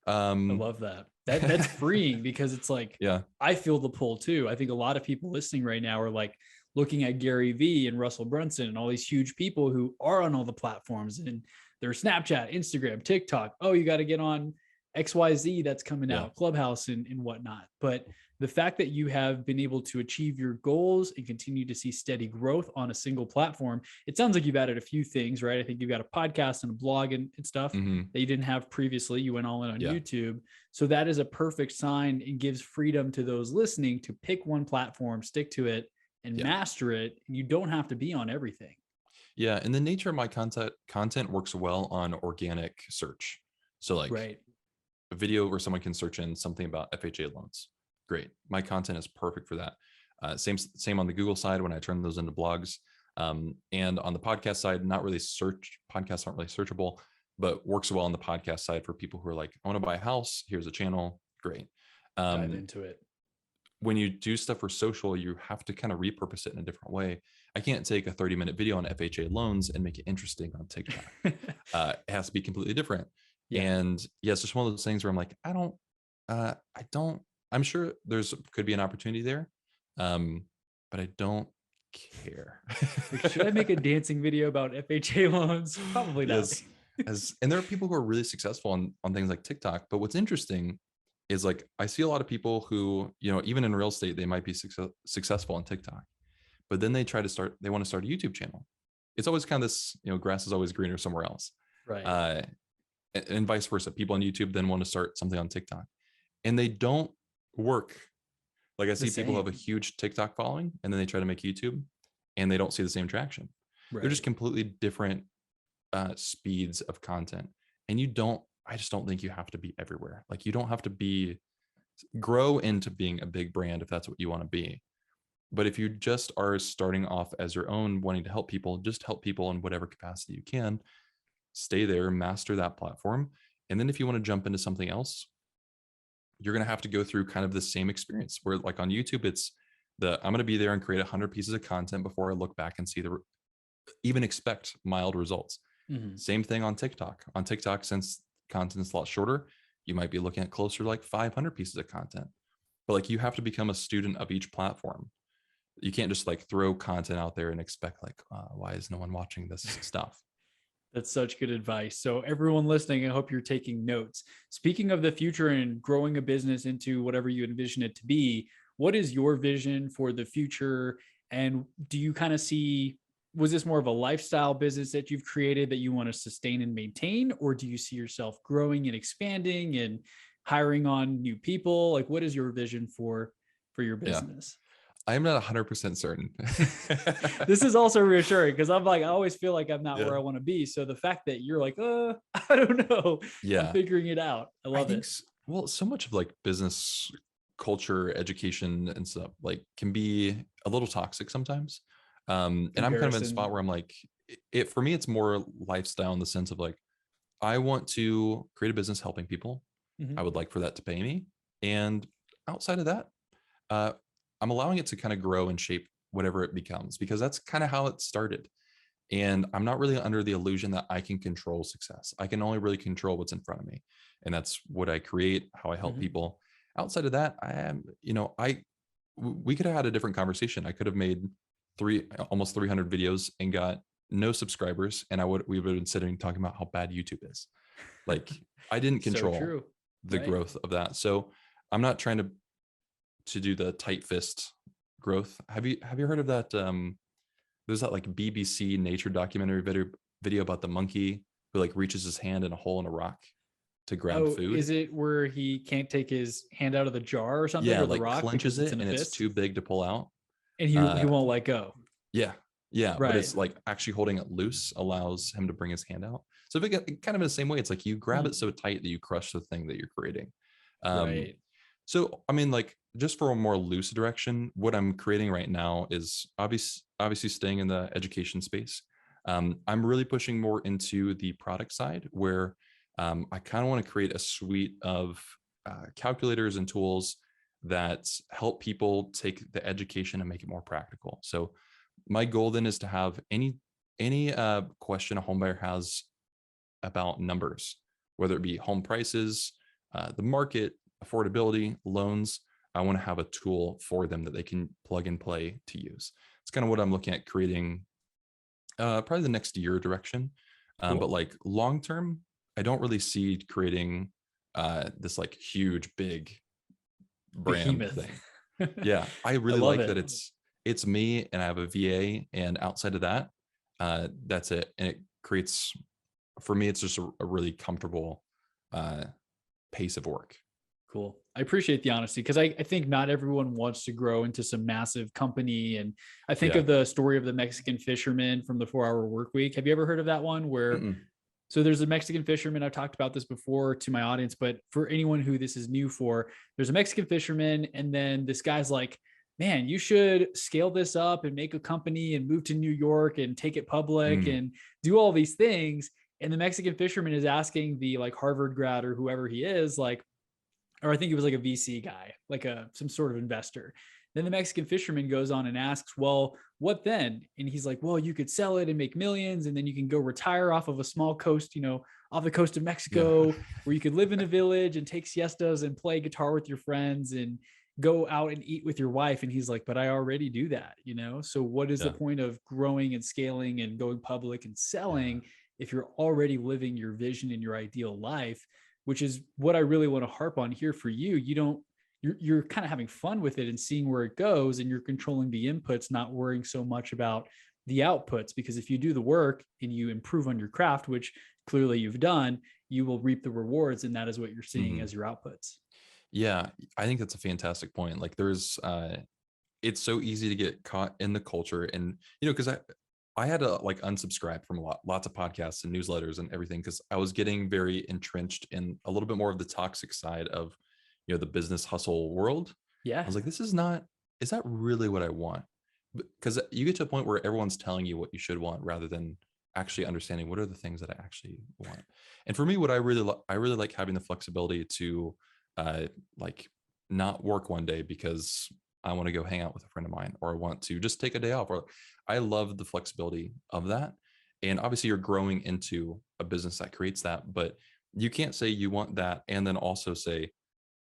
I Um, love that. That's freeing because it's like yeah, I feel the pull too. I think a lot of people listening right now are like looking at Gary Vee and Russell Brunson and all these huge people who are on all the platforms and their Snapchat, Instagram, TikTok. Oh, you got to get on XYZ that's coming yeah, out, Clubhouse and whatnot. But the fact that you have been able to achieve your goals and continue to see steady growth on a single platform, it sounds like you've added a few things, right? I think you've got a podcast and a blog and stuff hmm, that you didn't have previously. You went all in on yeah, YouTube. So that is a perfect sign and gives freedom to those listening to pick one platform, stick to it, and yeah. master it. You don't have to be on everything. Yeah, and the nature of my content works well on organic search. So like Right. a video where someone can search in something about FHA loans. Great. My content is perfect for that. Same on the Google side when I turn those into blogs. And on the podcast side, not really podcasts aren't really searchable, but works well on the podcast side for people who are like, I want to buy a house. Here's a channel. Great. Dive into it. When you do stuff for social, you have to kind of repurpose it in a different way. I can't take a 30-minute video on FHA loans and make it interesting on TikTok. It has to be completely different. Yeah. And yeah, it's just one of those things where I'm like, I'm sure could be an opportunity there. But I don't care. Like, should I make a dancing video about FHA loans? Probably not. Yes. And there are people who are really successful on things like TikTok. But what's interesting is like, I see a lot of people who, even in real estate, they might be successful on TikTok, but then they want to start a YouTube channel. It's always kind of this, grass is always greener somewhere else. Right. And vice versa. People on YouTube then want to start something on TikTok, and they don't work. Like I see people have a huge TikTok following and then they try to make YouTube and they don't see the same traction. Right. They're just completely different speeds of content. And I just don't think you have to be everywhere. Like you don't have to grow into being a big brand if that's what you want to be. But if you just are starting off as your own, wanting to help people, just help people in whatever capacity you can, stay there, master that platform. And then if you want to jump into something else, you're going to have to go through kind of the same experience where like on YouTube, I'm going to be there and create 100 pieces of content before I look back and see even expect mild results. Mm-hmm. Same thing on TikTok. On TikTok, since content's a lot shorter, you might be looking at closer to like 500 pieces of content. But like you have to become a student of each platform. You can't just like throw content out there and expect like, why is no one watching this stuff? That's such good advice. So everyone listening, I hope you're taking notes. Speaking of the future and growing a business into whatever you envision it to be, what is your vision for the future? And do you kind of was this more of a lifestyle business that you've created that you want to sustain and maintain? Or do you see yourself growing and expanding and hiring on new people? Like, what is your vision for your business? Yeah. I'm not 100% certain. This is also reassuring because I'm like, I always feel like I'm not where I want to be. So the fact that you're like, I don't know. Yeah. I'm figuring it out. I love it. Well, so much of like business culture, education and stuff like can be a little toxic sometimes. And I'm kind of in a spot where I'm like, for me, it's more lifestyle in the sense of like, I want to create a business helping people. Mm-hmm. I would like for that to pay me. And outside of that, I'm allowing it to kind of grow and shape whatever it becomes, because that's kind of how it started. And I'm not really under the illusion that I can control success. I can only really control what's in front of me. And that's what I create, how I help mm-hmm. people. Outside of that, we could have had a different conversation. I could have made almost 300 videos and got no subscribers. And we would have been sitting talking about how bad YouTube is. Like I didn't control the growth of that. So I'm not trying to do the tight fist growth. Have you heard of that? There's that like BBC nature documentary video about the monkey who like reaches his hand in a hole in a rock to grab food. Is it where he can't take his hand out of the jar or something? Yeah, or like the rock clenches it and it's too big to pull out. And he won't let go. Yeah. Right. But it's like actually holding it loose allows him to bring his hand out. So kind of in the same way, it's like you grab it so tight that you crush the thing that you're creating. Right. So, I mean, like just for a more loose direction, what I'm creating right now is obviously staying in the education space. I'm really pushing more into the product side where I kind of want to create a suite of calculators and tools that help people take the education and make it more practical. So my goal then is to have any question a homebuyer has about numbers, whether it be home prices, the market, affordability, loans. I want to have a tool for them that they can plug and play to use. It's kind of what I'm looking at creating probably the next year direction. Cool. But like long term, I don't really see creating this like huge, big brand thing. Yeah, I really like that it's me and I have a VA, and outside of that, that's it. And it creates, for me, it's just a really comfortable pace of work. Cool. I appreciate the honesty because I think not everyone wants to grow into some massive company. And I think of the story of the Mexican Fisherman from the 4-Hour Work Week. Have you ever heard of that one where So there's a Mexican fisherman. I've talked about this before to my audience, but for anyone who this is new for, there's a Mexican fisherman. And then this guy's like, man, you should scale this up and make a company and move to New York and take it public Mm, and do all these things. And the Mexican fisherman is asking the like Harvard grad or whoever he is, like, or I think it was like a VC guy, like some sort of investor. Then the Mexican fisherman goes on and asks, well, what then? And he's like, well, you could sell it and make millions, and then you can go retire off of a small coast, off the coast of yeah. Mexico, where you could live in a village and take siestas and play guitar with your friends and go out and eat with your wife. And he's like, but I already do that. So what is the Yeah. point of growing and scaling and going public and Yeah. selling if you're already living your vision and your ideal life? Which is what I really want to harp on here for you. You're kind of having fun with it and seeing where it goes, and you're controlling the inputs, not worrying so much about the outputs. Because if you do the work and you improve on your craft, which clearly you've done, you will reap the rewards, and that is what you're seeing Mhm. as your outputs. Yeah, I think that's a fantastic point. Like there's it's so easy to get caught in the culture, and because I had to like unsubscribe from lots of podcasts and newsletters and everything, because I was getting very entrenched in a little bit more of the toxic side of the business hustle world. I Yeah. was like, is that really what I want? Because you get to a point where everyone's telling you what you should want rather than actually understanding what are the things that I actually want. And for me, what I really like having the flexibility to uh like not work one day because I want to go hang out with a friend of mine, or I want to just take a day off, or I love the flexibility of that. And obviously you're growing into a business that creates that, but you can't say you want that and then also say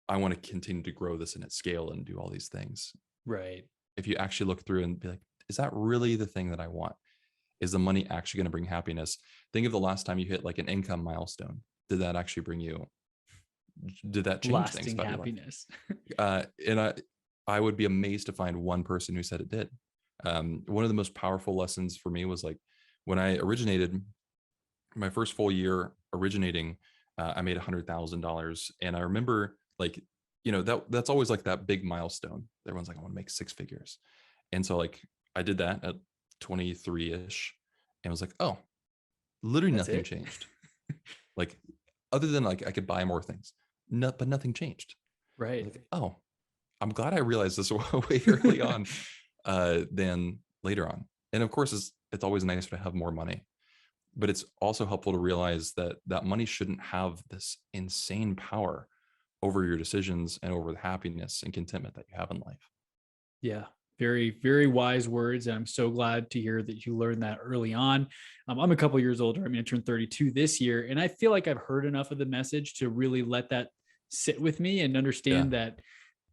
I want to continue to grow this in its scale and do all these things. Right. If you actually look through and be like, is that really the thing that I want? Is the money actually going to bring happiness? Think of the last time you hit like an income milestone. Did that actually bring you? Did that change things Lasting about your life? happiness. And I would be amazed to find one person who said it did. One of the most powerful lessons for me was like when I originated my first full year originating, I made $100,000, and I remember like that's always like that big milestone. Everyone's like, I want to make six figures, and so like I did that at 23 ish, and was like, oh, literally That's nothing it. changed. Like other than like I could buy more things, but nothing changed. I Right. was like, oh, I'm glad I realized this way early on than later on. And of course, it's always nice to have more money, but it's also helpful to realize that that money shouldn't have this insane power over your decisions and over the happiness and contentment that you have in life. Yeah, very, very wise words. And I'm so glad to hear that you learned that early on. I'm a couple years older. I mean, I turned 32 this year, and I feel like I've heard enough of the message to really let that sit with me and Yeah. understand that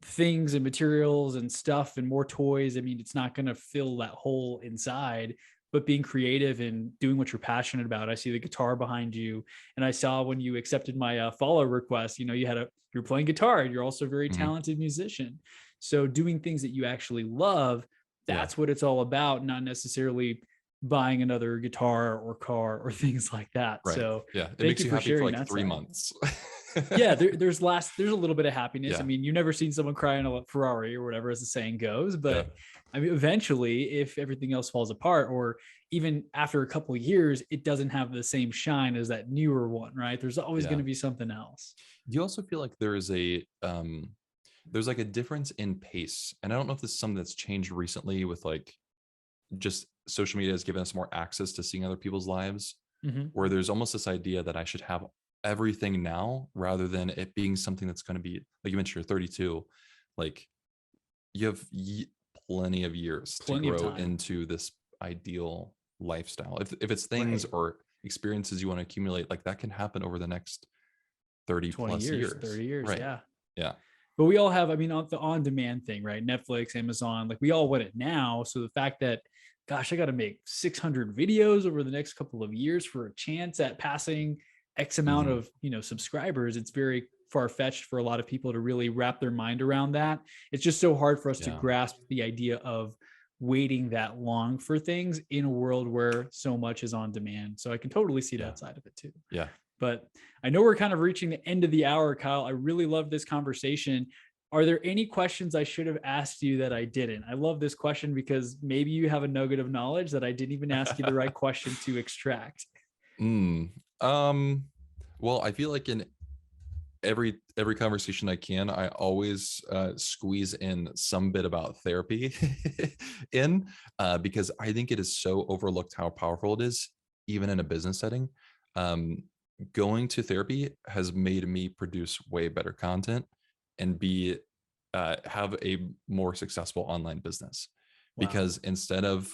things and materials and stuff and more toys, I mean, it's not going to fill that hole inside. But being creative and doing what you're passionate about. I see the guitar behind you, and I saw when you accepted my follow request, you're playing guitar, and you're also a very Hmm. talented musician. So doing things that you actually love, Yeah. that's what it's all about, not necessarily buying another guitar or car or things like that. Right. So Yeah. It thank makes you you for happy for sharing like that 3 months. yeah, there's a little bit of happiness. I Yeah. mean, you've never seen someone cry in a Ferrari or whatever, as the saying goes, Yeah. but I mean, eventually, if everything else falls apart, or even after a couple of years, it doesn't have the same shine as that newer one, right? There's always going Yeah. to be something else. Do you also feel like there's like a difference in pace? And I don't know if this is something that's changed recently with like just social media has given us more access to seeing other people's lives, Mhm. where there's almost this idea that I should have everything now rather than it being something that's going to be like you mentioned, you're 32, like you have plenty of years to Plenty of grow time. into this ideal lifestyle. If it's things Right. or experiences you want to accumulate, like that can happen over the next 30 20 plus years, years. 30 years. Right. Yeah. Yeah. But we all have, I mean, on the on demand thing, right? Netflix, Amazon, like we all want it now. So the fact that, gosh, I got to make 600 videos over the next couple of years for a chance at passing X amount Hmm. of, subscribers, it's very far fetched for a lot of people to really wrap their mind around that. It's just so hard for us to Yeah. grasp the idea of waiting that long for things in a world where so much is on demand. So I can totally see Yeah. that side of it too. Yeah. But I know we're kind of reaching the end of the hour, Kyle. I really love this conversation. Are there any questions I should have asked you that I didn't? I love this question because maybe you have a nugget of knowledge that I didn't even ask you the right question to extract. Mm. Well, I feel like in every conversation I can, I always squeeze in some bit about therapy in because I think it is so overlooked how powerful it is, even in a business setting. Um, Going to therapy has made me produce way better content and be have a more successful online business Wow. because instead of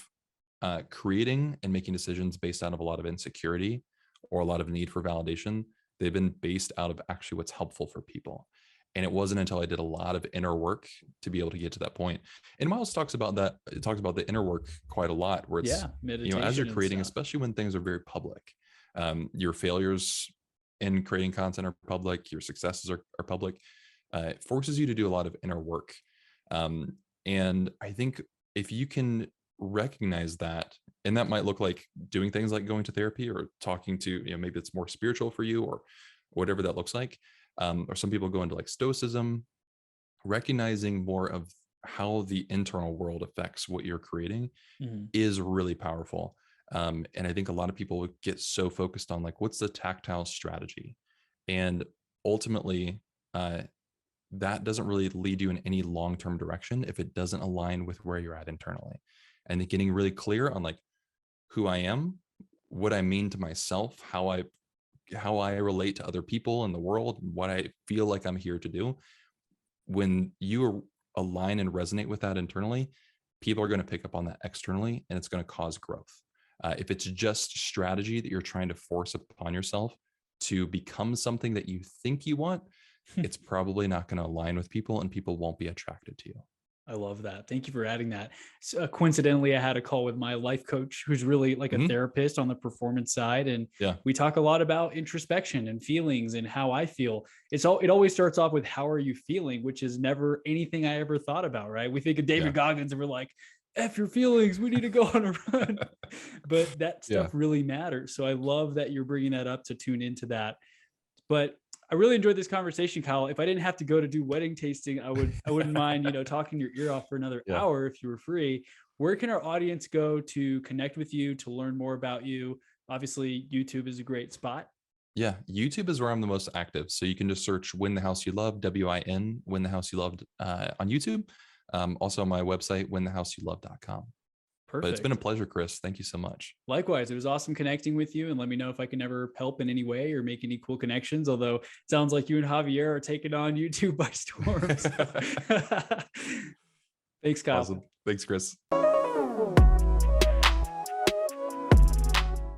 creating and making decisions based out of a lot of insecurity or a lot of need for validation, they've been based out of actually what's helpful for people. And it wasn't until I did a lot of inner work to be able to get to that point. And Miles talks about that. It talks about the inner work quite a lot, where it's, Yeah, as you're meditation and creating, stuff. especially when things are very public, your failures in creating content are public, your successes are public. It forces you to do a lot of inner work. Um, and I think if you can recognize that, and that might look like doing things like going to therapy or talking to, maybe it's more spiritual for you or whatever that looks like. Or some people go into like stoicism, recognizing more of how the internal world affects what you're creating Mhm. is really powerful. And I think a lot of people get so focused on like, what's the tactile strategy? And ultimately, that doesn't really lead you in any long-term direction if it doesn't align with where you're at internally. And getting really clear on like who I am, what I mean to myself, how I relate to other people in the world, what I feel like I'm here to do. When you align and resonate with that internally, people are going to pick up on that externally, and it's going to cause growth. If it's just strategy that you're trying to force upon yourself to become something that you think you want, it's probably not going to align with people, and people won't be attracted to you. I love that. Thank you for adding that. So, coincidentally, I had a call with my life coach, who's really like a Mm-hmm. therapist on the performance side, and Yeah. we talk a lot about introspection and feelings and how I feel. It always starts off with how are you feeling, which is never anything I ever thought about. Right? We think of Yeah. David Goggins and we're like, "F your feelings, we need to go on a run," but that stuff Yeah. really matters. So I love that you're bringing that up to tune into that. But I really enjoyed this conversation, Kyle. If I didn't have to go to do wedding tasting, I wouldn't mind, talking your ear off for another Yeah. hour if you were free. Where can our audience go to connect with you, to learn more about you? Obviously, YouTube is a great spot. Yeah, YouTube is where I'm the most active. So you can just search Win the House You Loved, WIN, Win the House You Loved on YouTube. Also, my website, winthehouseyoulove.com. But it's been a Perfect. pleasure, Chris. Thank you so much. Likewise, it was awesome connecting with you, and let me know if I can ever help in any way or make any cool connections. Although it sounds like you and Javier are taking on YouTube by storm. So. Thanks, Kyle. Awesome. Thanks, Chris.